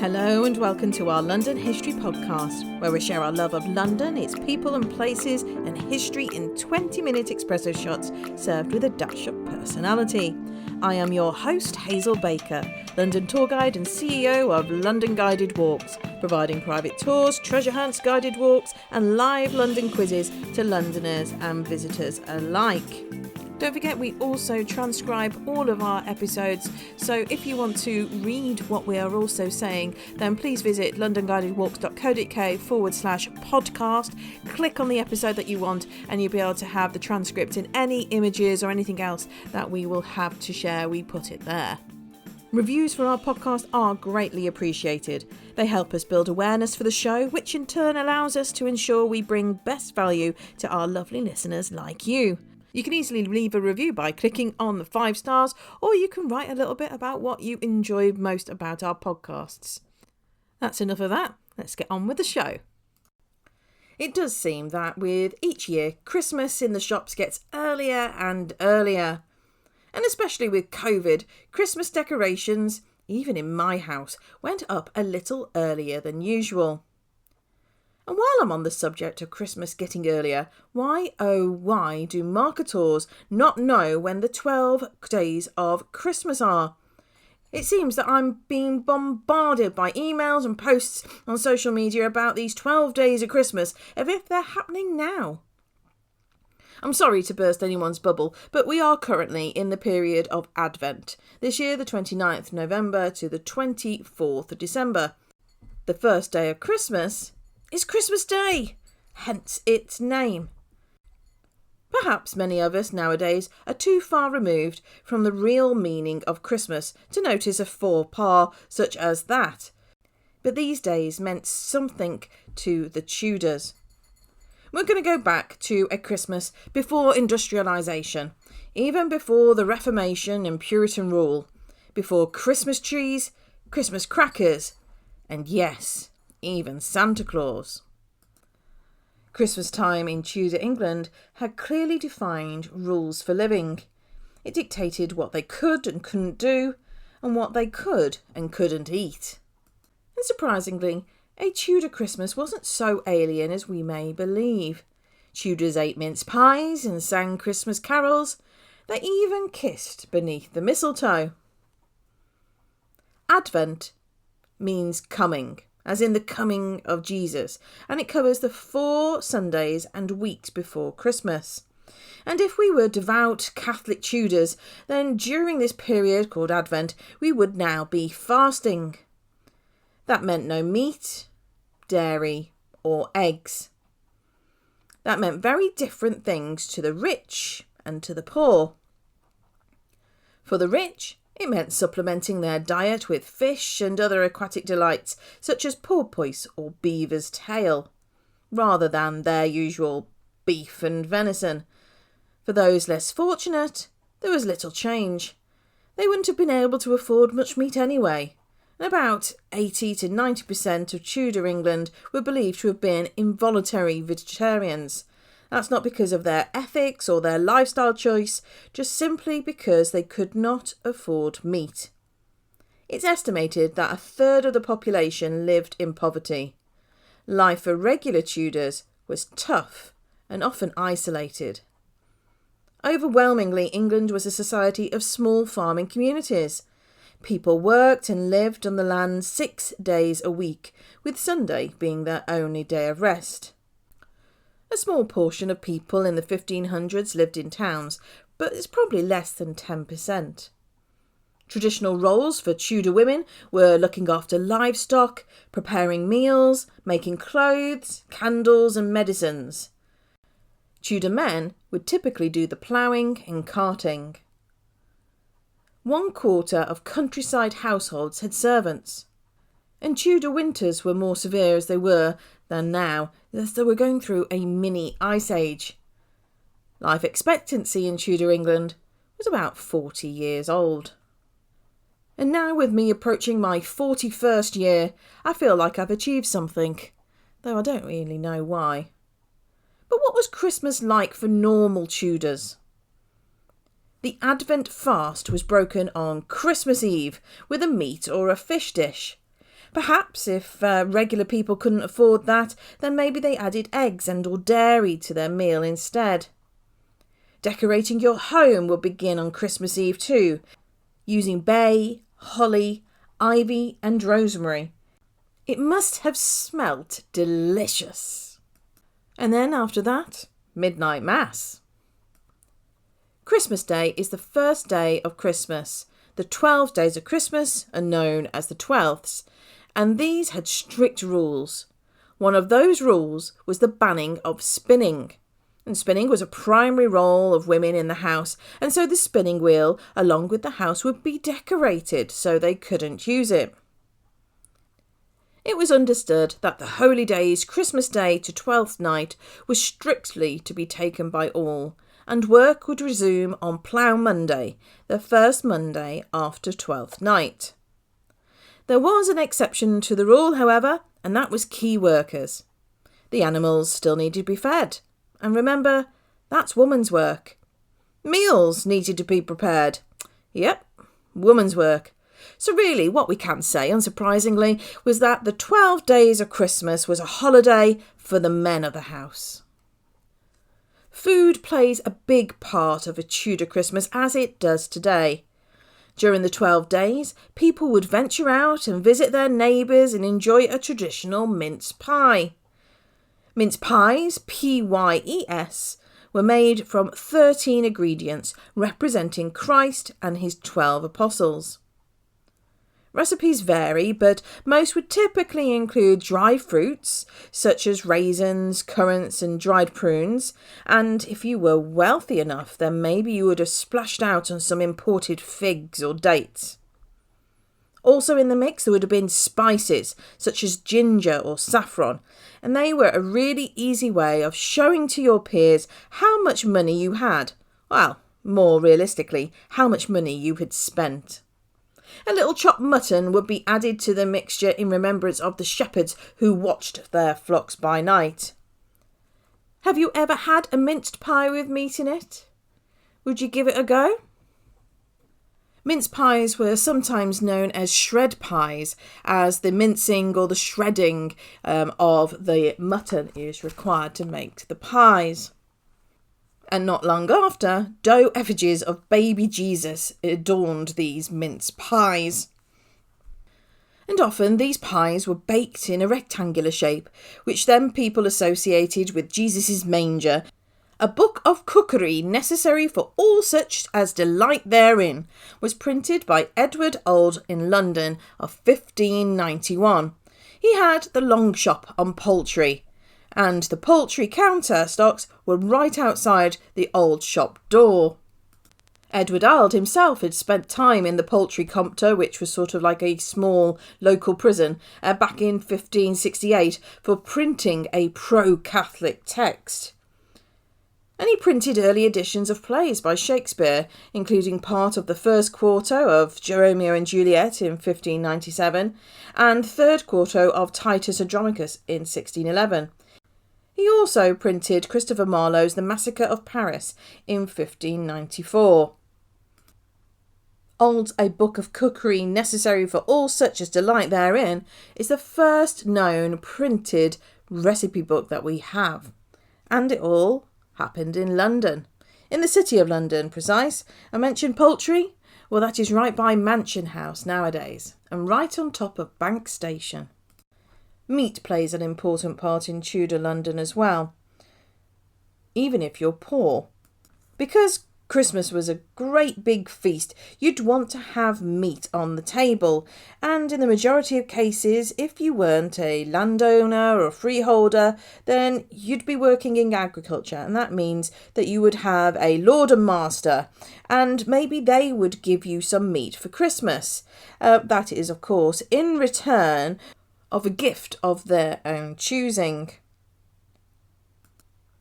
Hello and welcome to our London History Podcast, where we share our love of London, its people and places, and history in 20-minute espresso shots served with a dash of personality. I am your host, Hazel Baker, London tour guide and CEO of London Guided Walks, providing private tours, treasure hunts, guided walks, and live London quizzes to Londoners and visitors alike. Don't forget, we also transcribe all of our episodes, so if you want to read what we are also saying, then please visit londonguidedwalks.co.uk/podcast, click on the episode that you want, and you'll be able to have the transcript and any images or anything else that we will have to share. We put it there. Reviews for our podcast are greatly appreciated. They help us build awareness for the show, which in turn allows us to ensure we bring best value to our lovely listeners like you. You can easily leave a review by clicking on the 5 stars, or you can write a little bit about what you enjoy most about our podcasts. That's enough of that. Let's get on with the show. It does seem that with each year, Christmas in the shops gets earlier and earlier. And especially with COVID, Christmas decorations, even in my house, went up a little earlier than usual. And while I'm on the subject of Christmas getting earlier, why do marketeurs not know when the 12 days of Christmas are? It seems that I'm being bombarded by emails and posts on social media about these 12 days of Christmas as if they're happening now. I'm sorry to burst anyone's bubble, but we are currently in the period of Advent. This year, the 29th November to the 24th of December. The first day of Christmas is Christmas Day, hence its name. Perhaps many of us nowadays are too far removed from the real meaning of Christmas to notice a faux pas such as that. But these days meant something to the Tudors. We're going to go back to a Christmas before industrialisation, even before the Reformation and Puritan rule, before Christmas trees, Christmas crackers, and yes, even Santa Claus. Christmas time in Tudor England had clearly defined rules for living. It dictated what they could and couldn't do, and what they could and couldn't eat. And surprisingly, a Tudor Christmas wasn't so alien as we may believe. Tudors ate mince pies and sang Christmas carols. They even kissed beneath the mistletoe. Advent means coming, as in the coming of Jesus, and it covers the 4 Sundays and weeks before Christmas. And if we were devout Catholic Tudors, then during this period called Advent, we would now be fasting. That meant no meat, dairy, or eggs. That meant very different things to the rich and to the poor. For the rich, it meant supplementing their diet with fish and other aquatic delights, such as porpoise or beaver's tail, rather than their usual beef and venison. For those less fortunate, there was little change. They wouldn't have been able to afford much meat anyway, and about 80 to 90% of Tudor England were believed to have been involuntary vegetarians. That's not because of their ethics or their lifestyle choice, just simply because they could not afford meat. It's estimated that 1/3 of the population lived in poverty. Life for regular Tudors was tough and often isolated. Overwhelmingly, England was a society of small farming communities. People worked and lived on the land 6 days a week, with Sunday being their only day of rest. A small portion of people in the 1500s lived in towns, but it's probably less than 10%. Traditional roles for Tudor women were looking after livestock, preparing meals, making clothes, candles and medicines. Tudor men would typically do the ploughing and carting. 1/4 of countryside households had servants. And Tudor winters were more severe as they were than now, as they were going through a mini ice age. Life expectancy in Tudor England was about 40 years old. And now, with me approaching my 41st year, I feel like I've achieved something, though I don't really know why. But what was Christmas like for normal Tudors? The Advent fast was broken on Christmas Eve with a meat or a fish dish. Perhaps if regular people couldn't afford that, then maybe they added eggs and or dairy to their meal instead. Decorating your home would begin on Christmas Eve too, using bay, holly, ivy and rosemary. It must have smelt delicious. And then after that, midnight mass. Christmas Day is the first day of Christmas. The 12 days of Christmas are known as the 12ths, and these had strict rules. One of those rules was the banning of spinning. And spinning was a primary role of women in the house, and so the spinning wheel, along with the house, would be decorated so they couldn't use it. It was understood that the holy days, Christmas Day to Twelfth Night, was strictly to be taken by all, and work would resume on Plough Monday, the first Monday after Twelfth Night. There was an exception to the rule, however, and that was key workers. The animals still needed to be fed. And remember, that's woman's work. Meals needed to be prepared. Yep, woman's work. So really, what we can say, unsurprisingly, was that the 12 days of Christmas was a holiday for the men of the house. Food plays a big part of a Tudor Christmas, as it does today. During the 12 days, people would venture out and visit their neighbours and enjoy a traditional mince pie. Mince pies, P-Y-E-S, were made from 13 ingredients representing Christ and his 12 apostles. Recipes vary, but most would typically include dry fruits, such as raisins, currants and dried prunes, and if you were wealthy enough, then maybe you would have splashed out on some imported figs or dates. Also in the mix there would have been spices, such as ginger or saffron, and they were a really easy way of showing to your peers how much money you had. Well, more realistically, how much money you had spent. A little chopped mutton would be added to the mixture in remembrance of the shepherds who watched their flocks by night. Have you ever had a minced pie with meat in it? Would you give it a go? Mince pies were sometimes known as shred pies, as the mincing or the shredding of the mutton is required to make the pies. And not long after, dough effigies of baby Jesus adorned these mince pies. And often these pies were baked in a rectangular shape, which then people associated with Jesus' manger. A book of cookery necessary for all such as delight therein was printed by Edward Auld in London of 1591. He had the long shop on poultry, and the poultry counter stocks were right outside the old shop door. Edward Auld himself had spent time in the poultry compter, which was sort of like a small local prison, back in 1568 for printing a pro-Catholic text. And he printed early editions of plays by Shakespeare, including part of the first quarto of Romeo and Juliet in 1597 and third quarto of Titus Andronicus in 1611. He also printed Christopher Marlowe's The Massacre of Paris in 1594. Auld's A Book of Cookery Necessary for All Such as Delight Therein is the first known printed recipe book that we have. And it all happened in London. In the city of London, precise. I mentioned poultry? Well, that is right by Mansion House nowadays, and right on top of Bank Station. Meat plays an important part in Tudor London as well, even if you're poor. Because Christmas was a great big feast, you'd want to have meat on the table, and in the majority of cases, if you weren't a landowner or a freeholder, then you'd be working in agriculture, and that means that you would have a lord and master, and maybe they would give you some meat for Christmas. That is, of course, in return of a gift of their own choosing.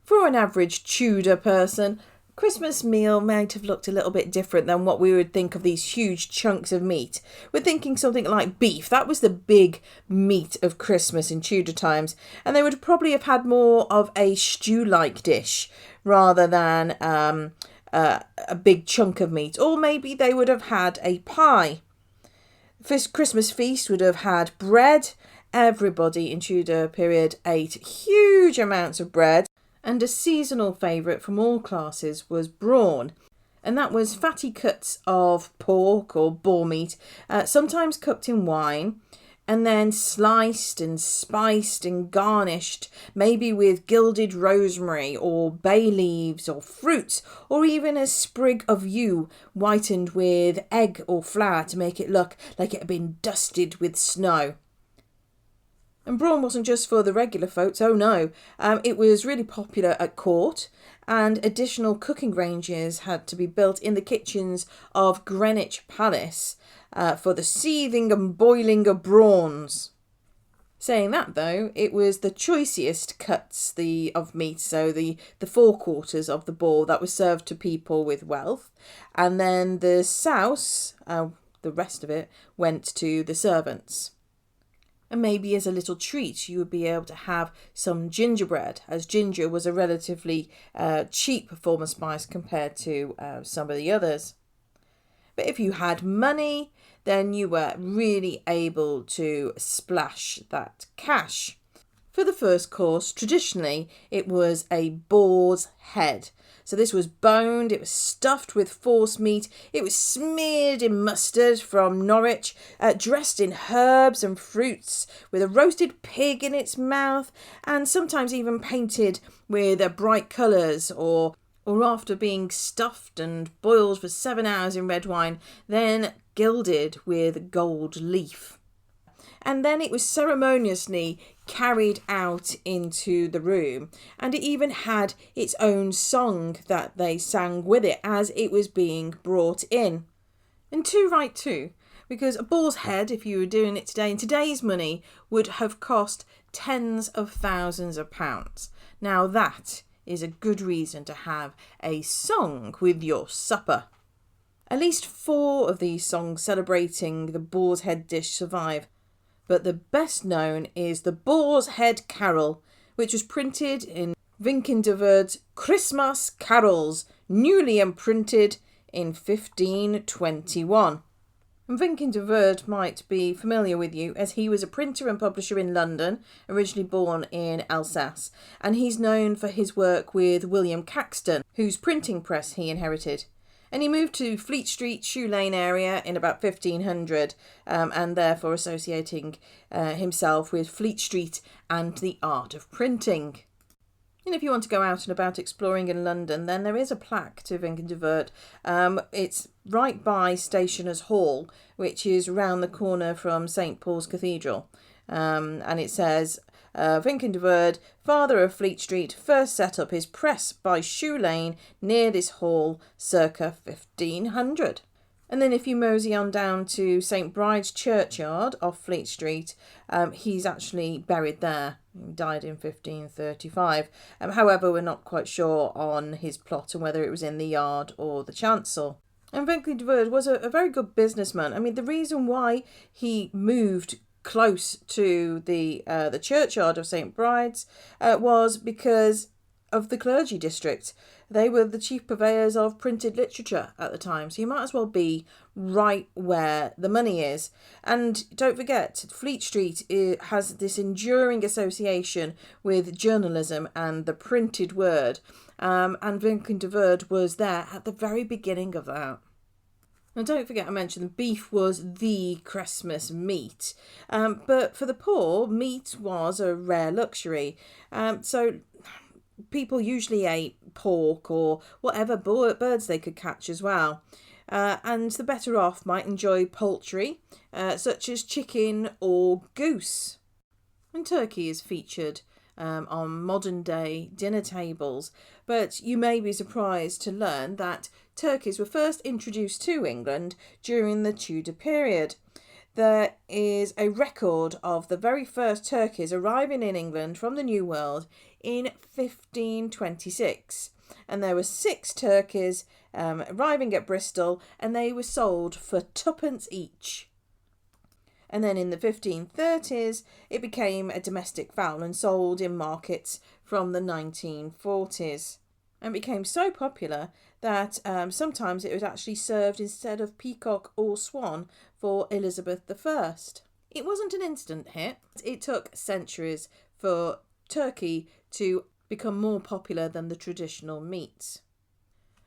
For an average Tudor person, Christmas meal might have looked a little bit different than what we would think of these huge chunks of meat. We're thinking something like beef. That was the big meat of Christmas in Tudor times, and they would probably have had more of a stew-like dish rather than a big chunk of meat. Or maybe they would have had a pie. This Christmas feast would have had bread. Everybody in Tudor period ate huge amounts of bread, and a seasonal favourite from all classes was brawn. And that was fatty cuts of pork or boar meat, sometimes cooked in wine, and then sliced and spiced and garnished, maybe with gilded rosemary or bay leaves or fruits, or even a sprig of yew whitened with egg or flour to make it look like it had been dusted with snow. And brawn wasn't just for the regular folks, oh no. It was really popular at court, and additional cooking ranges had to be built in the kitchens of Greenwich Palace for the seething and boiling of brawns. Saying that though, it was the choicest cuts of meat, so the forequarters of the boar, that was served to people with wealth, and then the souse, the rest of it, went to the servants. And maybe as a little treat you would be able to have some gingerbread, as ginger was a relatively cheap form of spice compared to some of the others. But if you had money, then you were really able to splash that cash. For the first course, traditionally, it was a boar's head. So this was boned, it was stuffed with forcemeat, it was smeared in mustard from Norwich, dressed in herbs and fruits, with a roasted pig in its mouth, and sometimes even painted with bright colours, or after being stuffed and boiled for 7 hours in red wine, then gilded with gold leaf. And then it was ceremoniously carried out into the room, and it even had its own song that they sang with it as it was being brought in. And too right too, because a boar's head, if you were doing it today in today's money, would have cost tens of thousands of pounds. Now that is a good reason to have a song with your supper. At least 4 of these songs celebrating the boar's head dish survive, but the best known is the Boar's Head Carol, which was printed in Tudor Christmas Carols, newly imprinted in 1521. And Tudor might be familiar with you, as he was a printer and publisher in London, originally born in Alsace, and he's known for his work with William Caxton, whose printing press he inherited. And he moved to Fleet Street, Shoe Lane area in about 1500, and therefore associating himself with Fleet Street and the art of printing. And if you want to go out and about exploring in London, then there is a plaque to Tudor. It's right by Stationers' Hall, which is round the corner from St Paul's Cathedral. And it says, Tudor, father of Fleet Street, first set up his press by Shoe Lane near this hall circa 1500. And then if you mosey on down to St Bride's Churchyard off Fleet Street, he's actually buried there. He died in 1535. However, we're not quite sure on his plot and whether it was in the yard or the chancel. And Tudor was a very good businessman. I mean, the reason why he moved close to the churchyard of St Bride's was because of the clergy district. They were the chief purveyors of printed literature at the time, so you might as well be right where the money is. And don't forget, Fleet Street has this enduring association with journalism and the printed word, and Tudor was there at the very beginning of that. Now, don't forget I mentioned the beef was the Christmas meat, but for the poor, meat was a rare luxury. So people usually ate pork or whatever birds they could catch as well. And the better off might enjoy poultry, such as chicken or goose. And turkey is featured on modern day dinner tables, but you may be surprised to learn that turkeys were first introduced to England during the Tudor period. There is a record of the very first turkeys arriving in England from the New World in 1526, and there were 6 turkeys arriving at Bristol, and they were sold for 2p each. And then in the 1530s, it became a domestic fowl and sold in markets from the 1940s, and became so popular that sometimes it was actually served instead of peacock or swan for Elizabeth I. It wasn't an instant hit. It took centuries for turkey to become more popular than the traditional meats.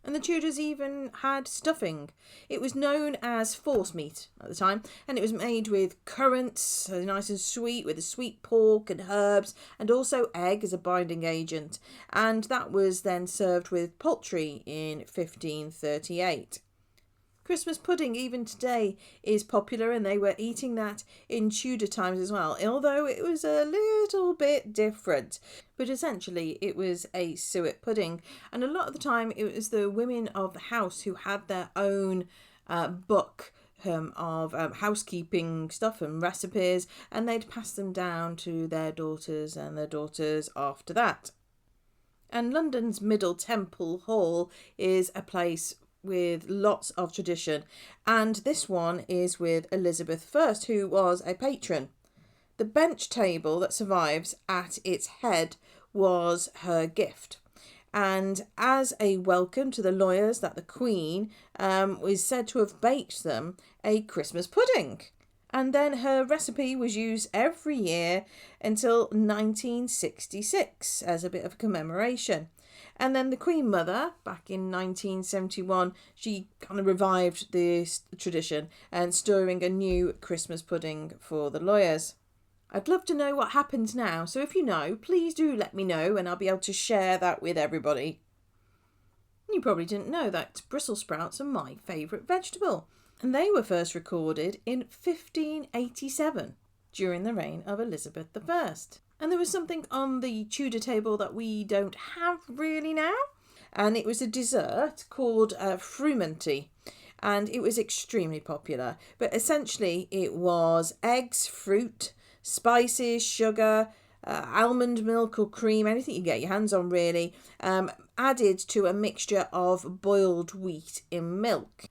And the Tudors even had stuffing. It was known as forcemeat at the time, and it was made with currants, so nice and sweet, with a sweet pork and herbs, and also egg as a binding agent. And that was then served with poultry in 1538. Christmas pudding, even today, is popular, and they were eating that in Tudor times as well, although it was a little bit different. But essentially, it was a suet pudding, and a lot of the time, it was the women of the house who had their own book of housekeeping stuff and recipes, and they'd pass them down to their daughters and their daughters after that. And London's Middle Temple Hall is a place with lots of tradition, and this one is with Elizabeth I, who was a patron. The bench table that survives at its head was her gift, and as a welcome to the lawyers that the Queen is said to have baked them a Christmas pudding. And then her recipe was used every year until 1966 as a bit of a commemoration. And then the Queen Mother, back in 1971, she kind of revived this tradition and stirring a new Christmas pudding for the lawyers. I'd love to know what happens now, so if you know, please do let me know and I'll be able to share that with everybody. You probably didn't know that Brussels sprouts are my favourite vegetable, and they were first recorded in 1587 during the reign of Elizabeth I. And there was something on the Tudor table that we don't have really now, and it was a dessert called frumenty, and it was extremely popular. But essentially it was eggs, fruit, spices, sugar, almond milk or cream, anything you get your hands on really, added to a mixture of boiled wheat in milk.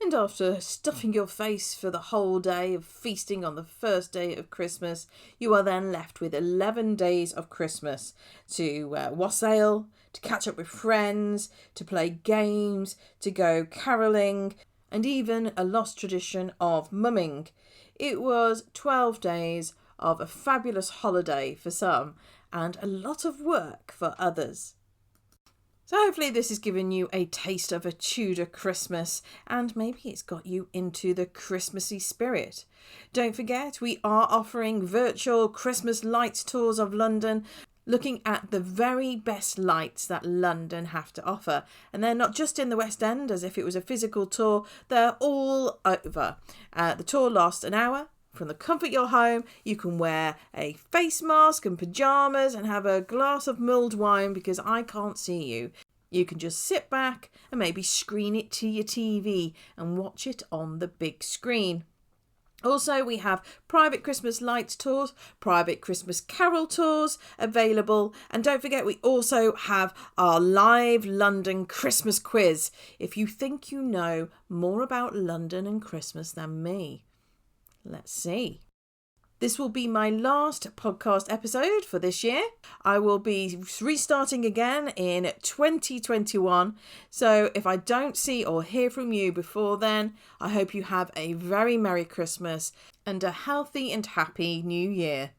And after stuffing your face for the whole day of feasting on the first day of Christmas, you are then left with 11 days of Christmas to wassail, to catch up with friends, to play games, to go carolling, and even a lost tradition of mumming. It was 12 days of a fabulous holiday for some and a lot of work for others. So hopefully this has given you a taste of a Tudor Christmas, and maybe it's got you into the Christmassy spirit. Don't forget, we are offering virtual Christmas lights tours of London, looking at the very best lights that London have to offer. And they're not just in the West End as if it was a physical tour, they're all over. The tour lasts an hour. From the comfort of your home, you can wear a face mask and pyjamas and have a glass of mulled wine because I can't see you. You can just sit back and maybe screen it to your TV and watch it on the big screen. Also, we have private Christmas lights tours, private Christmas carol tours available. And don't forget, we also have our live London Christmas quiz if you think you know more about London and Christmas than me. Let's see. This will be my last podcast episode for this year. I will be restarting again in 2021. So if I don't see or hear from you before then, I hope you have a very Merry Christmas and a healthy and happy New Year.